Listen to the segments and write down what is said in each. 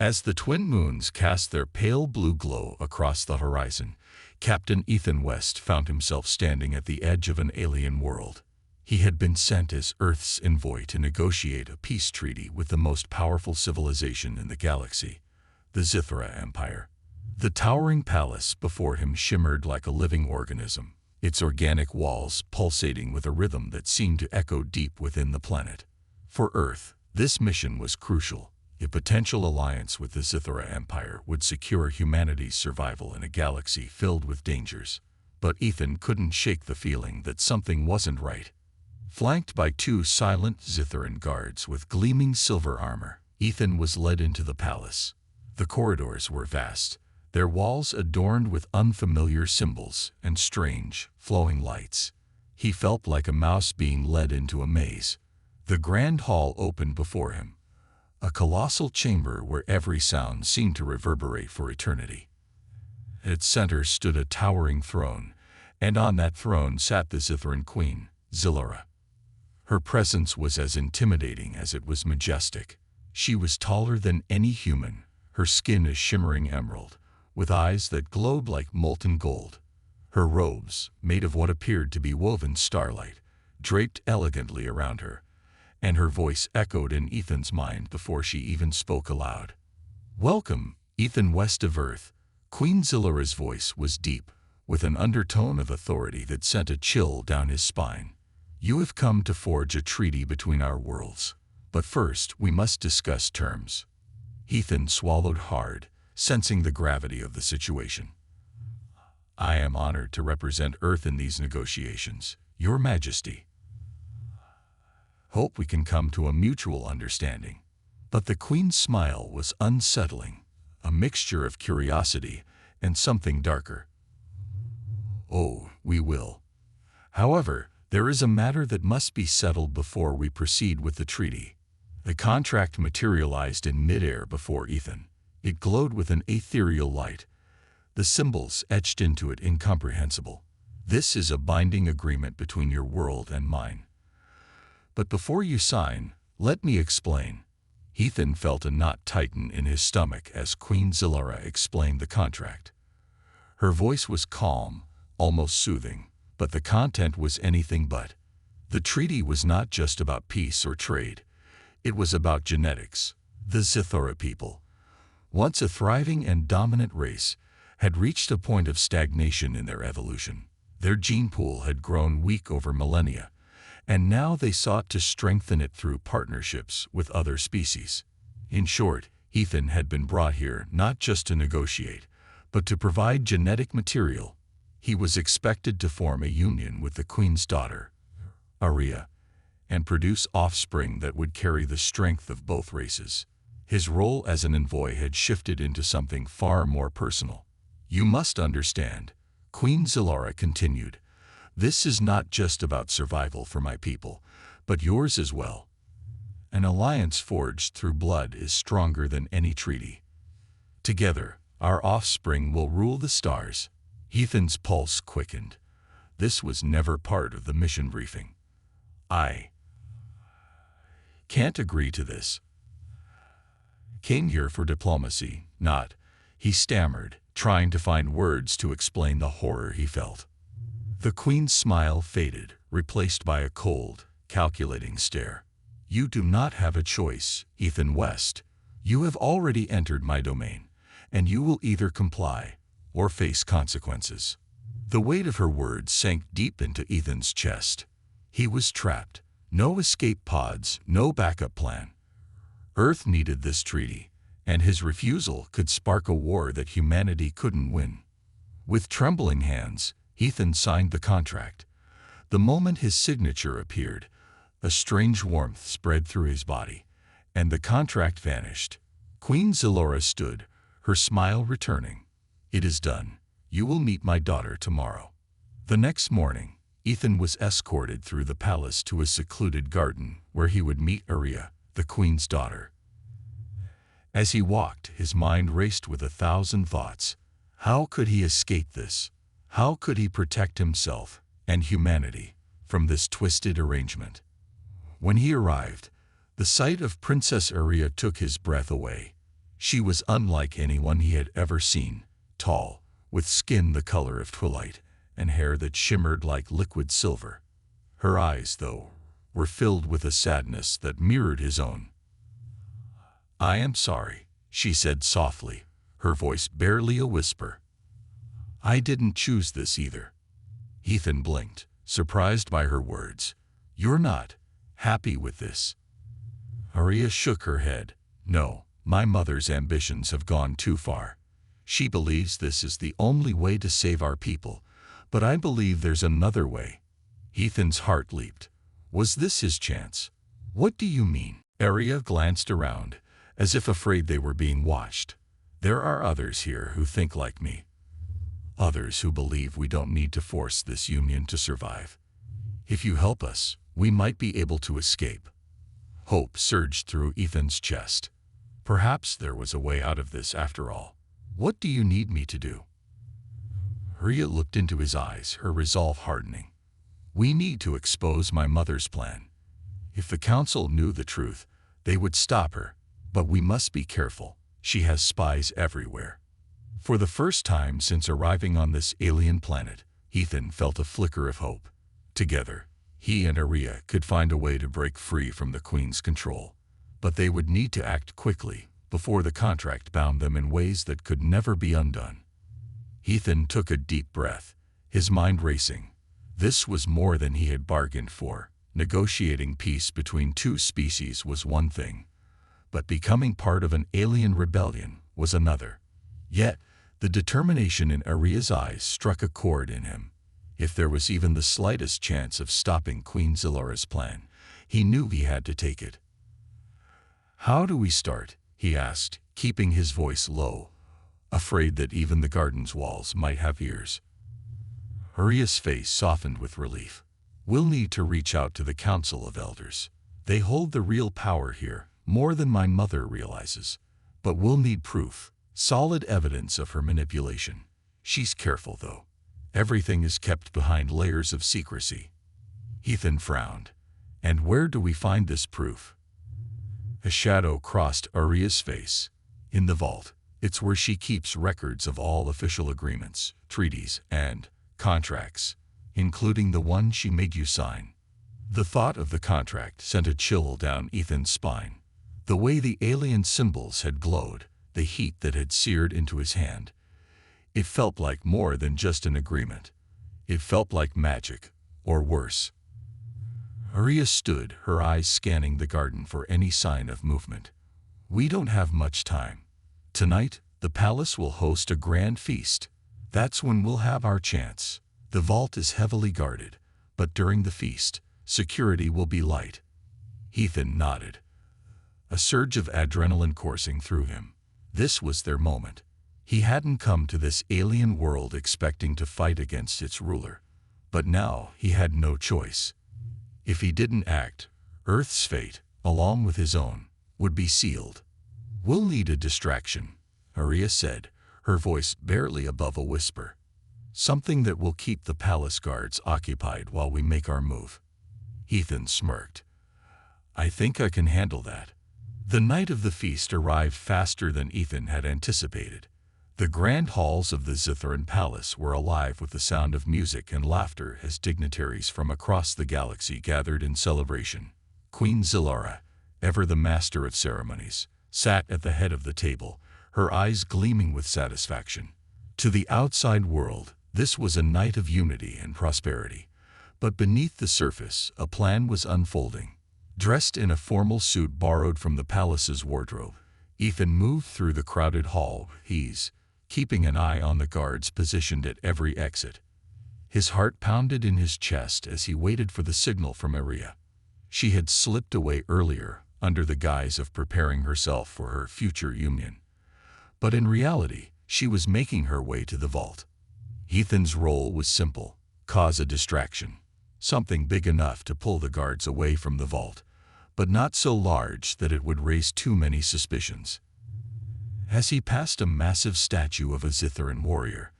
As the twin moons cast their pale blue glow across the horizon, Captain Ethan West found himself standing at the edge of an alien world. He had been sent as Earth's envoy to negotiate a peace treaty with the most powerful civilization in the galaxy, the Zithra Empire. The towering palace before him shimmered like a living organism, its organic walls pulsating with a rhythm that seemed to echo deep within the planet. For Earth, this mission was crucial. A potential alliance with the Zithra Empire would secure humanity's survival in a galaxy filled with dangers. But Ethan couldn't shake the feeling that something wasn't right. Flanked by two silent Zithran guards with gleaming silver armor, Ethan was led into the palace. The corridors were vast, their walls adorned with unfamiliar symbols and strange, flowing lights. He felt like a mouse being led into a maze. The grand hall opened before him, a colossal chamber where every sound seemed to reverberate for eternity. At its center stood a towering throne, and on that throne sat the Zithran queen, Zillara. Her presence was as intimidating as it was majestic. She was taller than any human, her skin a shimmering emerald, with eyes that glowed like molten gold. Her robes, made of what appeared to be woven starlight, draped elegantly around her, and her voice echoed in Ethan's mind before she even spoke aloud. "Welcome, Ethan West of Earth." Queen Zillara's voice was deep, with an undertone of authority that sent a chill down his spine. "You have come to forge a treaty between our worlds, but first we must discuss terms." Ethan swallowed hard, sensing the gravity of the situation. "I am honored to represent Earth in these negotiations, Your Majesty. Hope we can come to a mutual understanding." But the Queen's smile was unsettling, a mixture of curiosity and something darker. "Oh, we will. However, there is a matter that must be settled before we proceed with the treaty." The contract materialized in midair before Ethan. It glowed with an ethereal light, the symbols etched into it incomprehensible. "This is a binding agreement between your world and mine. But before you sign, let me explain." Ethan felt a knot tighten in his stomach as Queen Zillara explained the contract. Her voice was calm, almost soothing, but the content was anything but. The treaty was not just about peace or trade. It was about genetics. The Zithora people, once a thriving and dominant race, had reached a point of stagnation in their evolution. Their gene pool had grown weak over millennia, and now they sought to strengthen it through partnerships with other species. In short, Ethan had been brought here not just to negotiate, but to provide genetic material. He was expected to form a union with the Queen's daughter, Aria, and produce offspring that would carry the strength of both races. His role as an envoy had shifted into something far more personal. "You must understand," Queen Zillara continued, "this is not just about survival for my people, but yours as well. An alliance forged through blood is stronger than any treaty. Together, our offspring will rule the stars." Ethan's pulse quickened. This was never part of the mission briefing. "I can't agree to this. Came here for diplomacy, not," he stammered, trying to find words to explain the horror he felt. The Queen's smile faded, replaced by a cold, calculating stare. "You do not have a choice, Ethan West. You have already entered my domain, and you will either comply or face consequences." The weight of her words sank deep into Ethan's chest. He was trapped. No escape pods, no backup plan. Earth needed this treaty, and his refusal could spark a war that humanity couldn't win. With trembling hands, Ethan signed the contract. The moment his signature appeared, a strange warmth spread through his body, and the contract vanished. Queen Zillara stood, her smile returning. "It is done. You will meet my daughter tomorrow." The next morning, Ethan was escorted through the palace to a secluded garden where he would meet Aria, the Queen's daughter. As he walked, his mind raced with 1,000 thoughts. How could he escape this? How could he protect himself and humanity from this twisted arrangement? When he arrived, the sight of Princess Aria took his breath away. She was unlike anyone he had ever seen, tall, with skin the color of twilight, and hair that shimmered like liquid silver. Her eyes, though, were filled with a sadness that mirrored his own. "I am sorry," she said softly, her voice barely a whisper. "I didn't choose this either." Ethan blinked, surprised by her words. "You're not happy with this?" Arya shook her head. "No, my mother's ambitions have gone too far. She believes this is the only way to save our people, but I believe there's another way." Ethan's heart leaped. Was this his chance? "What do you mean?" Arya glanced around, as if afraid they were being watched. "There are others here who think like me. Others who believe we don't need to force this union to survive. If you help us, we might be able to escape." Hope surged through Ethan's chest. Perhaps there was a way out of this after all. "What do you need me to do?" Arya looked into his eyes, her resolve hardening. "We need to expose my mother's plan. If the council knew the truth, they would stop her. But we must be careful. She has spies everywhere." For the first time since arriving on this alien planet, Ethan felt a flicker of hope. Together, he and Arya could find a way to break free from the Queen's control. But they would need to act quickly, before the contract bound them in ways that could never be undone. Ethan took a deep breath, his mind racing. This was more than he had bargained for. Negotiating peace between two species was one thing, but becoming part of an alien rebellion was another. Yet, the determination in Arya's eyes struck a chord in him. If there was even the slightest chance of stopping Queen Zilara's plan, he knew he had to take it. "How do we start?" he asked, keeping his voice low, afraid that even the garden's walls might have ears. Arya's face softened with relief. "We'll need to reach out to the Council of Elders. They hold the real power here, more than my mother realizes. But we'll need proof, solid evidence of her manipulation. She's careful, though. Everything is kept behind layers of secrecy." Ethan frowned. "And where do we find this proof?" A shadow crossed Arya's face. "In the vault. It's where she keeps records of all official agreements, treaties, and contracts, including the one she made you sign." The thought of the contract sent a chill down Ethan's spine. The way the alien symbols had glowed, the heat that had seared into his hand. It felt like more than just an agreement. It felt like magic, or worse. Arya stood, her eyes scanning the garden for any sign of movement. "We don't have much time. Tonight, the palace will host a grand feast. That's when we'll have our chance. The vault is heavily guarded, but during the feast, security will be light." Ethan nodded, a surge of adrenaline coursing through him. This was their moment. He hadn't come to this alien world expecting to fight against its ruler. But now he had no choice. If he didn't act, Earth's fate, along with his own, would be sealed. "We'll need a distraction," Arya said, her voice barely above a whisper. "Something that will keep the palace guards occupied while we make our move." Ethan smirked. "I think I can handle that." The night of the feast arrived faster than Ethan had anticipated. The grand halls of the Zithran Palace were alive with the sound of music and laughter as dignitaries from across the galaxy gathered in celebration. Queen Zilara, ever the master of ceremonies, sat at the head of the table, her eyes gleaming with satisfaction. To the outside world, this was a night of unity and prosperity. But beneath the surface, a plan was unfolding. Dressed in a formal suit borrowed from the palace's wardrobe, Ethan moved through the crowded hall, keeping an eye on the guards positioned at every exit. His heart pounded in his chest as he waited for the signal from Arya. She had slipped away earlier, under the guise of preparing herself for her future union. But in reality, she was making her way to the vault. Ethan's role was simple: cause a distraction. Something big enough to pull the guards away from the vault, but not so large that it would raise too many suspicions. As he passed a massive statue of a Zithran warrior,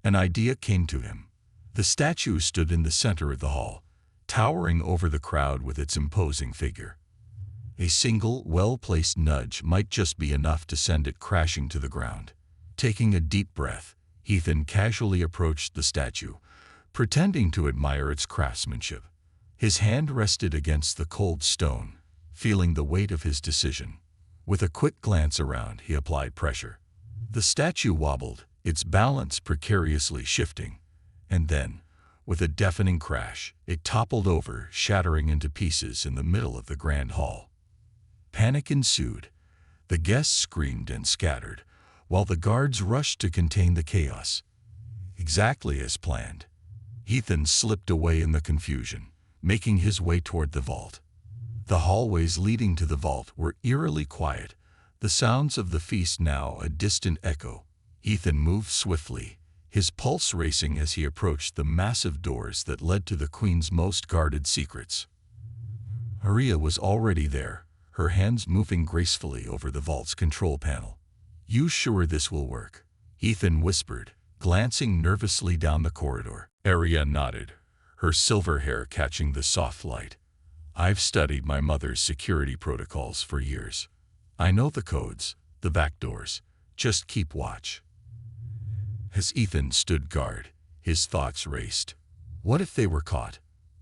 an idea came to him. The statue stood in the center of the hall, towering over the crowd with its imposing figure. A single, well-placed nudge might just be enough to send it crashing to the ground. Taking a deep breath, Ethan casually approached the statue, pretending to admire its craftsmanship. His hand rested against the cold stone, feeling the weight of his decision. With a quick glance around, he applied pressure. The statue wobbled, its balance precariously shifting, and then, with a deafening crash, it toppled over, shattering into pieces in the middle of the grand hall. Panic ensued. The guests screamed and scattered, while the guards rushed to contain the chaos. Exactly as planned, Ethan slipped away in the confusion, making his way toward the vault. The hallways leading to the vault were eerily quiet, the sounds of the feast now a distant echo. Ethan moved swiftly, his pulse racing as he approached the massive doors that led to the Queen's most guarded secrets. Aria was already there, her hands moving gracefully over the vault's control panel. "You sure this will work?" Ethan whispered, glancing nervously down the corridor. Aria nodded, her silver hair catching the soft light. "I've studied my mother's security protocols for years. I know the codes, the back doors. Just keep watch." As Ethan stood guard, his thoughts raced. What if they were caught?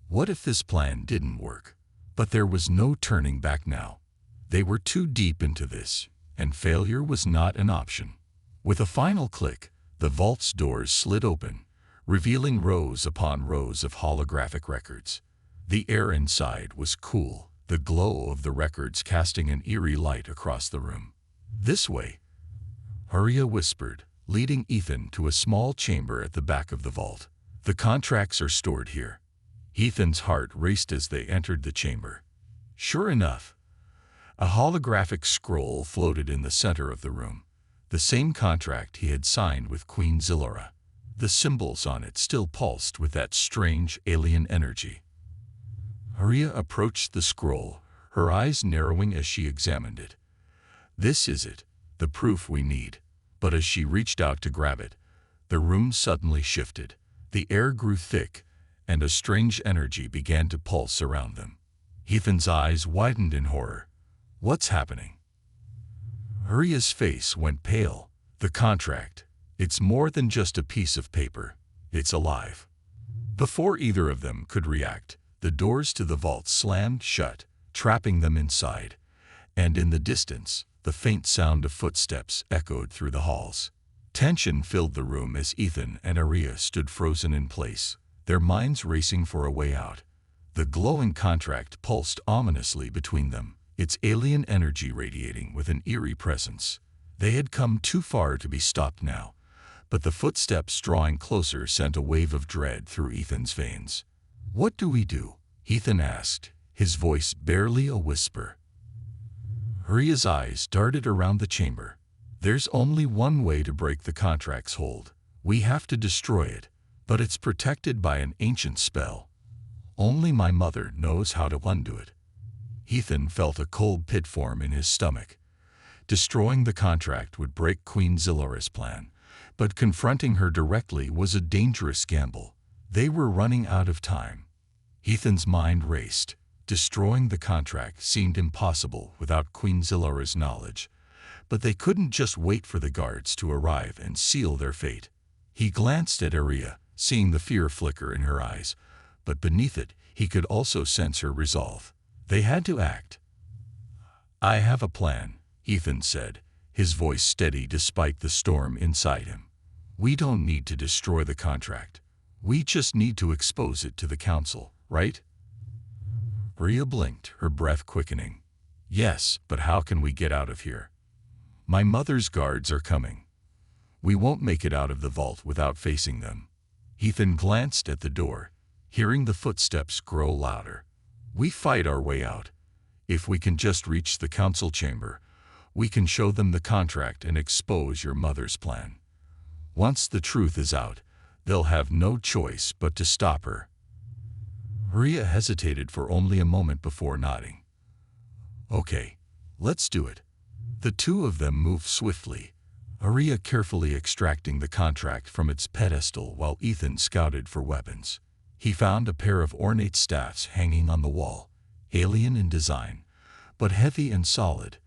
What if this plan didn't work? But there was no turning back now. They were too deep into this, and failure was not an option. With a final click, the vault's doors slid open, revealing rows upon rows of holographic records. The air inside was cool, the glow of the records casting an eerie light across the room. "This way," Aria whispered, leading Ethan to a small chamber at the back of the vault. "The contracts are stored here." Ethan's heart raced as they entered the chamber. Sure enough, a holographic scroll floated in the center of the room, the same contract he had signed with Queen Zilora. The symbols on it still pulsed with that strange alien energy. Aria approached the scroll, her eyes narrowing as she examined it. "This is it, the proof we need." But as she reached out to grab it, the room suddenly shifted. The air grew thick, and a strange energy began to pulse around them. Ethan's eyes widened in horror. "What's happening?" Aria's face went pale. "The contract. It's more than just a piece of paper. It's alive." Before either of them could react, the doors to the vault slammed shut, trapping them inside, and in the distance, the faint sound of footsteps echoed through the halls. Tension filled the room as Ethan and Aria stood frozen in place, their minds racing for a way out. The glowing contract pulsed ominously between them, its alien energy radiating with an eerie presence. They had come too far to be stopped now, but the footsteps drawing closer sent a wave of dread through Ethan's veins. "What do we do?" Ethan asked, his voice barely a whisper. Aria's eyes darted around the chamber. "There's only one way to break the contract's hold. We have to destroy it, but it's protected by an ancient spell. Only my mother knows how to undo it." Ethan felt a cold pit form in his stomach. Destroying the contract would break Queen Zilora's plan, but confronting her directly was a dangerous gamble. They were running out of time. Ethan's mind raced. Destroying the contract seemed impossible without Queen Zilora's knowledge, but they couldn't just wait for the guards to arrive and seal their fate. He glanced at Aria, seeing the fear flicker in her eyes, but beneath it, he could also sense her resolve. They had to act. "I have a plan," Ethan said, his voice steady despite the storm inside him. "We don't need to destroy the contract. We just need to expose it to the council, right?" Aria blinked, her breath quickening. "Yes, but how can we get out of here? My mother's guards are coming. We won't make it out of the vault without facing them." Ethan glanced at the door, hearing the footsteps grow louder. "We fight our way out. If we can just reach the council chamber, we can show them the contract and expose your mother's plan. Once the truth is out, they'll have no choice but to stop her." Aria hesitated for only a moment before nodding. "Okay, let's do it." The two of them moved swiftly, Aria carefully extracting the contract from its pedestal while Ethan scouted for weapons. He found a pair of ornate staffs hanging on the wall, alien in design, but heavy and solid.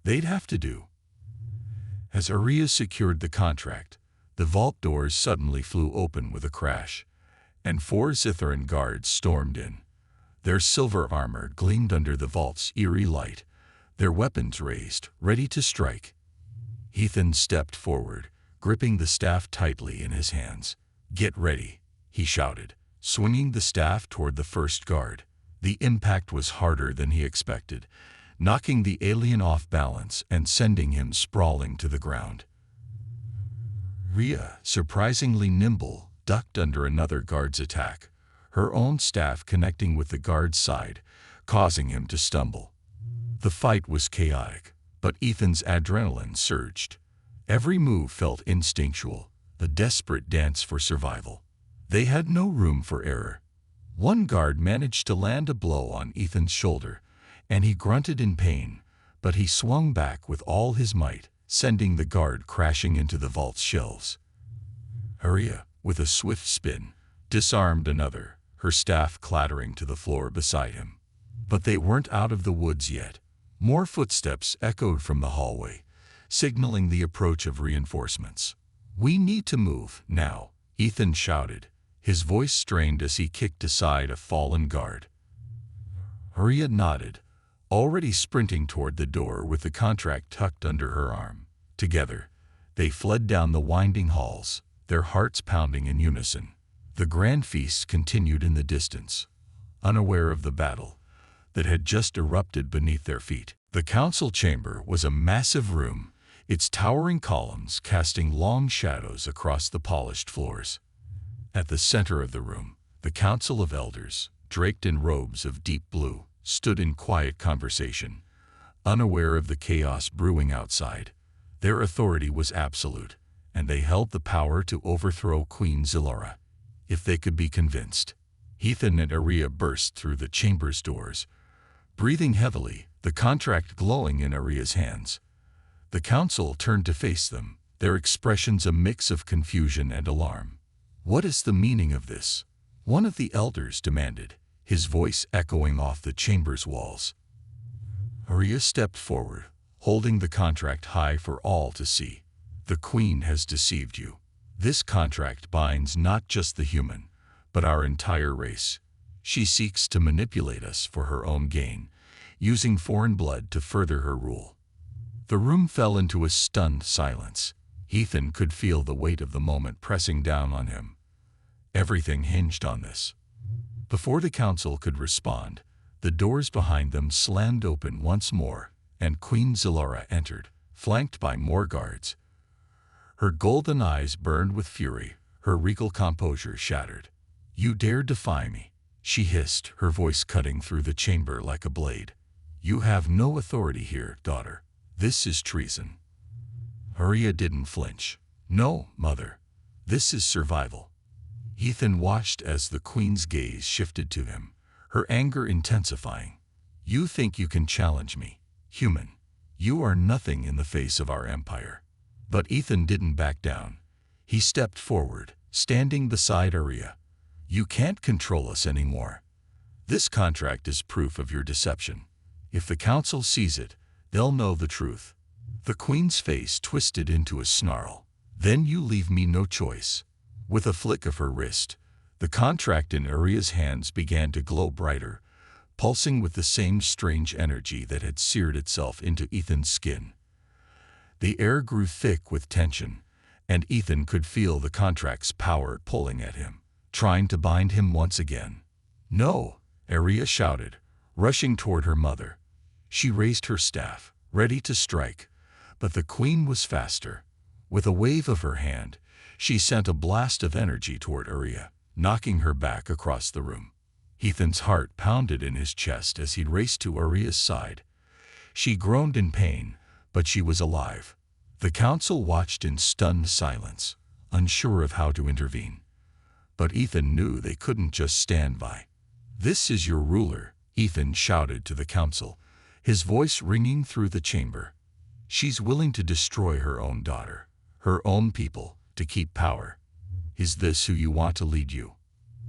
They'd have to do. As Arias secured the contract, the vault doors suddenly flew open with a crash, and 4 Zitharan guards stormed in. Their silver armor gleamed under the vault's eerie light, their weapons raised, ready to strike. Ethan stepped forward, gripping the staff tightly in his hands. "Get ready," he shouted, swinging the staff toward the first guard. The impact was harder than he expected, knocking the alien off balance and sending him sprawling to the ground. Rhea, surprisingly nimble, ducked under another guard's attack, her own staff connecting with the guard's side, causing him to stumble. The fight was chaotic, but Ethan's adrenaline surged. Every move felt instinctual, a desperate dance for survival. They had no room for error. One guard managed to land a blow on Ethan's shoulder, and he grunted in pain, but he swung back with all his might, sending the guard crashing into the vault's shelves. Rhea, with a swift spin, disarmed another, her staff clattering to the floor beside him. But they weren't out of the woods yet. More footsteps echoed from the hallway, signaling the approach of reinforcements. "We need to move, now," Ethan shouted, his voice strained as he kicked aside a fallen guard. Rhea nodded, already sprinting toward the door with the contract tucked under her arm. Together, they fled down the winding halls, their hearts pounding in unison. The grand feast continued in the distance, unaware of the battle that had just erupted beneath their feet. The council chamber was a massive room, its towering columns casting long shadows across the polished floors. At the center of the room, the council of elders, draped in robes of deep blue, stood in quiet conversation, unaware of the chaos brewing outside. Their authority was absolute, and they held the power to overthrow Queen Zilora, if they could be convinced. Ethan and Rhea burst through the chamber's doors, breathing heavily, the contract glowing in Rhea's hands. The council turned to face them, their expressions a mix of confusion and alarm. "What is the meaning of this?" one of the elders demanded, his voice echoing off the chamber's walls. Rhea stepped forward, holding the contract high for all to see. "The Queen has deceived you. This contract binds not just the human, but our entire race. She seeks to manipulate us for her own gain, using foreign blood to further her rule." The room fell into a stunned silence. Ethan could feel the weight of the moment pressing down on him. Everything hinged on this. Before the council could respond, the doors behind them slammed open once more, and Queen Zilora entered, flanked by more guards. Her golden eyes burned with fury, her regal composure shattered. "You dare defy me," she hissed, her voice cutting through the chamber like a blade. "You have no authority here, daughter. This is treason." Rhea didn't flinch. "No, mother. This is survival." Ethan watched as the Queen's gaze shifted to him, her anger intensifying. "You think you can challenge me, human? You are nothing in the face of our empire." But Ethan didn't back down. He stepped forward, standing beside Rhea. "You can't control us anymore. This contract is proof of your deception. If the council sees it, they'll know the truth." The Queen's face twisted into a snarl. "Then you leave me no choice." With a flick of her wrist, the contract in Rhea's hands began to glow brighter, pulsing with the same strange energy that had seared itself into Ethan's skin. The air grew thick with tension, and Ethan could feel the contract's power pulling at him, trying to bind him once again. "No!" Rhea shouted, rushing toward her mother. She raised her staff, ready to strike, but the Queen was faster. With a wave of her hand, she sent a blast of energy toward Rhea, knocking her back across the room. Ethan's heart pounded in his chest as he raced to Rhea's side. She groaned in pain, but she was alive. The council watched in stunned silence, unsure of how to intervene. But Ethan knew they couldn't just stand by. "This is your ruler," Ethan shouted to the council, his voice ringing through the chamber. "She's willing to destroy her own daughter, her own people, to keep power. Is this who you want to lead you?"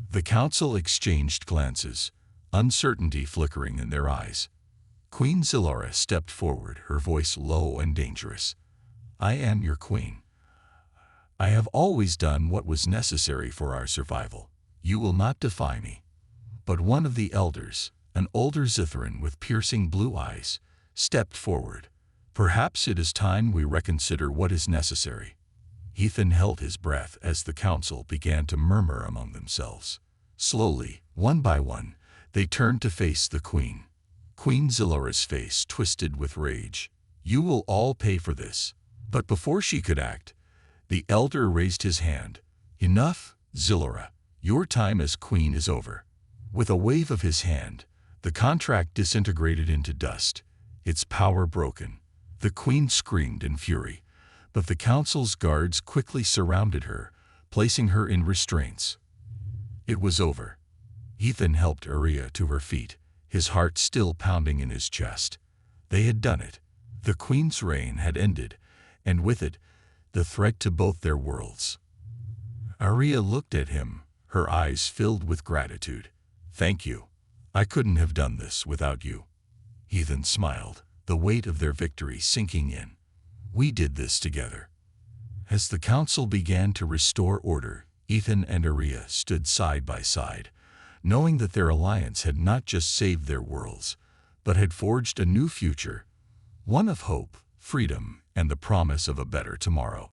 The council exchanged glances, uncertainty flickering in their eyes. Queen Zilora stepped forward, her voice low and dangerous. I am your queen. I have always done what was necessary for our survival. You will not defy me. But one of the elders, an older Zithran with piercing blue eyes, stepped forward. Perhaps it is time we reconsider what is necessary. Ethan held his breath as the council began to murmur among themselves. Slowly, one by one, they turned to face the queen. Queen Zilora's face twisted with rage. You will all pay for this. But before she could act, the elder raised his hand. Enough, Zilora. Your time as queen is over. With a wave of his hand, the contract disintegrated into dust, its power broken. The queen screamed in fury, but the council's guards quickly surrounded her, placing her in restraints. It was over. Ethan helped Aria to her feet, his heart still pounding in his chest. They had done it. The queen's reign had ended, and with it, the threat to both their worlds. Aria looked at him, her eyes filled with gratitude. Thank you. I couldn't have done this without you. Ethan smiled, the weight of their victory sinking in. We did this together. As the council began to restore order, Ethan and Aria stood side by side, knowing that their alliance had not just saved their worlds, but had forged a new future, one of hope, freedom, and the promise of a better tomorrow.